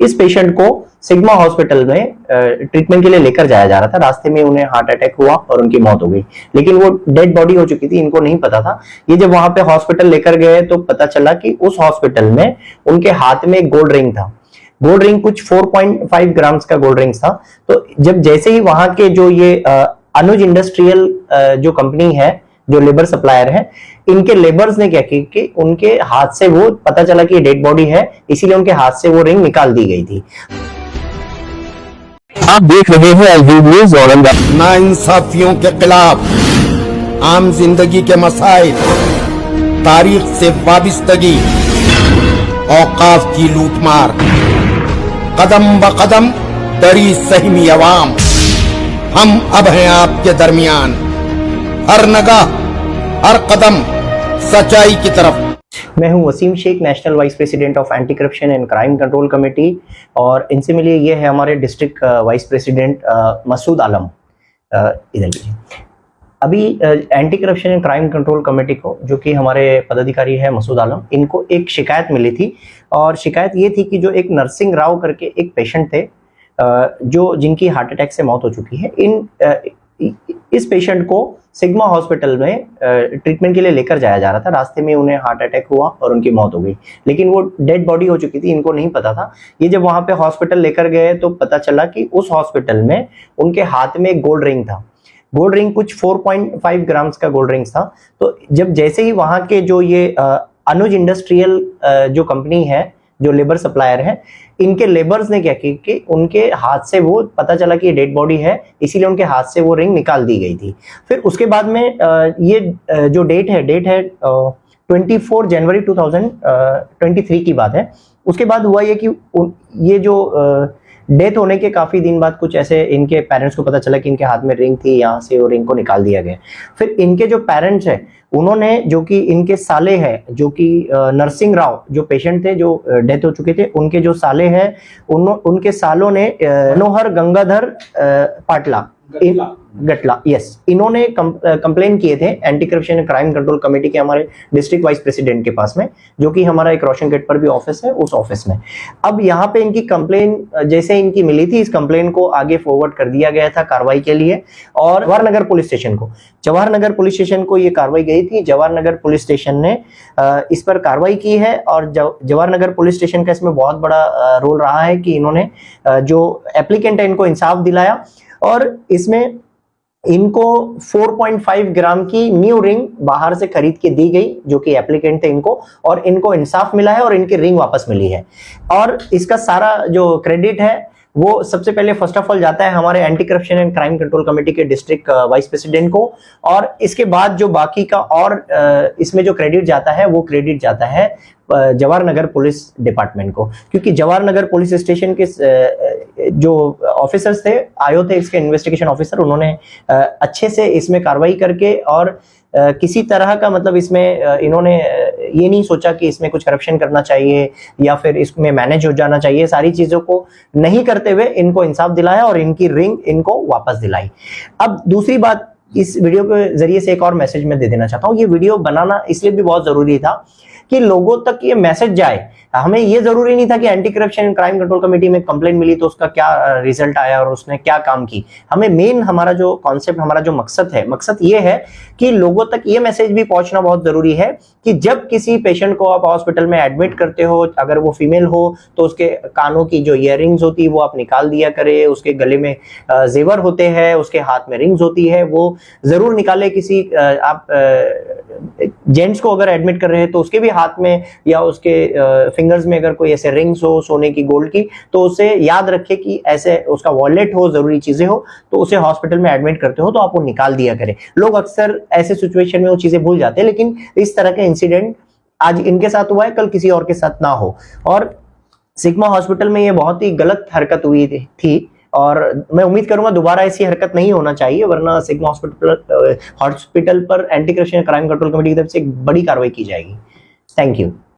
इस पेशेंट को sigma hospital में ट्रीटमेंट के लिए लेकर जाया जा रहा था। रास्ते में उन्हें हार्ट अटैक हुआ और उनकी मौत हो गई, लेकिन वो डेड बॉडी हो चुकी थी, इनको नहीं पता था। ये जब वहां पे हॉस्पिटल लेकर गए तो पता चला कि उस हॉस्पिटल में उनके हाथ में एक गोल्ड रिंग था। गोल्ड रिंग कुछ 4.5 ग्राम्स का गोल्ड रिंग था। तो जब जैसे ही वहां के जो ये अनुज इंडस्ट्रियल जो कंपनी है, जो लेबर सप्लायर है, इनके लेबर्स ने क्या किया कि उनके हाथ से वो पता चला कि डेड बॉडी है, इसीलिए उनके हाथ से वो रिंग निकाल दी गई थी। आप देख रहे हैं अल्वीब न्यूज़ औरंगाबाद। नाइंसाफियों के खिलाफ आम जिंदगी के मसाइल, तारीख से वाबिस्तगी, औकाफ की लूटमार, कदम ब कदम डरी सहमी अवाम, हम अब हैं आपके दरमियान, हर नगाह हर कदम सच्चाई की तरफ। मैं हूं Wasim Shaikh, national vice president of anti corruption and crime control committee, और इनसे मिलिए ये है हमारे district vice president Masood Alam. इधर लीजिए। अभी anti corruption and crime control committee को, जो कि हमारे पदाधिकारी है मसूद आलम, इनको एक शिकायत मिली थी, और शिकायत ये थी कि जो एक नरसिंह राव करके एक पेशेंट थे जो जिनकी हार्ट अटैक से मौत हो चुकी है, इस पेशेंट को सिग्मा हॉस्पिटल में ट्रीटमेंट के लिए लेकर जाया जा रहा था। रास्ते में उन्हें हार्ट अटैक हुआ और उनकी मौत हो गई, लेकिन वो डेड बॉडी हो चुकी थी, इनको नहीं पता था। ये जब वहां पे हॉस्पिटल लेकर गए तो पता चला कि उस हॉस्पिटल में उनके हाथ में एक गोल्ड रिंग था। गोल्ड रिंग कुछ 4.5 ग्राम्स का गोल्ड रिंग था। तो जब जैसे ही वहां के जो ये अनुज इंडस्ट्रियल जो कंपनी है, जो लेबर सप्लायर है, इनके लेबर्स ने क्या किया कि उनके हाथ से वो पता चला कि डेड बॉडी है, इसीलिए उनके हाथ से वो रिंग निकाल दी गई थी। फिर उसके बाद में ये जो डेट है 24 जनवरी 2023 की बात है। उसके बाद हुआ ये कि ये जो डेथ होने के काफी दिन बाद कुछ ऐसे इनके पेरेंट्स को पता चला कि इनके हाथ में रिंग थी, यहाँ से वो रिंग को निकाल दिया गया। फिर इनके जो पेरेंट्स है, उन्होंने, जो कि इनके साले हैं, जो कि नरसिंह राव जो पेशेंट थे जो डेथ हो चुके थे, उनके जो साले हैं, उनके सालों ने मनोहर गंगाधर पाटला गटला, यस, इन्होंने कंप्लेन किए थे anti corruption and crime control committee के हमारे डिस्ट्रिक्ट वाइस प्रेसिडेंट के पास में, जो कि हमारा एक रोशन गेट पर भी ऑफिस है, उस ऑफिस में। अब यहाँ पे इनकी कंप्लेन जैसे इनकी मिली थी, इस कंप्लेन को आगे फॉरवर्ड कर दिया गया था कार्रवाई के लिए, और जवाहर नगर पुलिस स्टेशन को ये कार्रवाई गई थी। जवाहर नगर पुलिस स्टेशन ने इस पर कार्रवाई की है, और जवाहर नगर पुलिस स्टेशन का इसमें बहुत बड़ा रोल रहा है कि इन्होंने जो एप्लीकेंट है इनको इंसाफ दिलाया, और इसमें इनको 4.5 ग्राम की न्यू रिंग बाहर से खरीद के दी गई, जो कि एप्लीकेंट थे इनको, और इनको इंसाफ मिला है और इनकी रिंग वापस मिली है। और इसका सारा जो क्रेडिट है वो सबसे पहले फर्स्ट ऑफ ऑल जाता है हमारे anti corruption and crime control committee के डिस्ट्रिक्ट वाइस प्रेसिडेंट को, और इसके बाद जो बाकी का और इसमें जो क्रेडिट जाता है वो क्रेडिट जाता है जवाहर नगर पुलिस डिपार्टमेंट को, क्योंकि जवाहर नगर पुलिस स्टेशन के जो ऑफिसर्स थे, आयो थे इसके इन्वेस्टिगेशन ऑफिसर, उन्होंने अच्छे से इसमें कार्रवाई करके, और किसी तरह का मतलब इसमें इन्होंने ये नहीं सोचा कि इसमें कुछ करप्शन करना चाहिए या फिर इसमें मैनेज हो जाना चाहिए, सारी चीजों को नहीं करते हुए इनको इंसाफ दिलाया और इनकी रिंग इनको वापस दिलाई। अब दूसरी बात, इस वीडियो के जरिए से एक और मैसेज मैं दे देना चाहता हूँ। ये वीडियो बनाना इसलिए भी बहुत जरूरी था कि लोगों तक ये मैसेज जाए। हमें ये जरूरी नहीं था कि anti corruption and crime control committee में कंप्लेंट मिली तो उसका क्या रिजल्ट आया और उसने क्या काम की। हमें मेन हमारा जो कॉन्सेप्ट, हमारा जो मकसद ये है कि लोगों तक ये मैसेज भी पहुंचना बहुत जरूरी है कि जब किसी पेशेंट को आप हॉस्पिटल में एडमिट करते हो, अगर वो फीमेल हो तो उसके कानों की जो इयररिंग्स होती है वो आप निकाल दिया करे, उसके गले में जेवर होते हैं, उसके हाथ में रिंग्स होती है, वो जरूर निकाले। किसी आप जेंट्स को अगर एडमिट कर रहे हैं तो उसके भी हाथ में या उसके फिंगर्स में अगर कोई ऐसे रिंग्स हो सोने की, गोल्ड की, तो उसे याद रखे कि ऐसे उसका वॉलेट हो, जरूरी चीजें हो, तो उसे हॉस्पिटल में एडमिट करते हो तो आप वो निकाल दिया करें। लोग अक्सर ऐसे सिचुएशन में वो चीजें भूल जाते हैं, लेकिन इस तरह के इंसिडेंट आज इनके साथ हुआ है, कल किसी और के साथ ना हो। और सिग्मा हॉस्पिटल में ये बहुत ही गलत हरकत हुई थी, और मैं उम्मीद करूंगा दोबारा ऐसी हरकत नहीं होना चाहिए, वरना सिग्मा हॉस्पिटल पर anti corruption crime control committee की तरफ से एक बड़ी कार्रवाई की जाएगी। Thank you.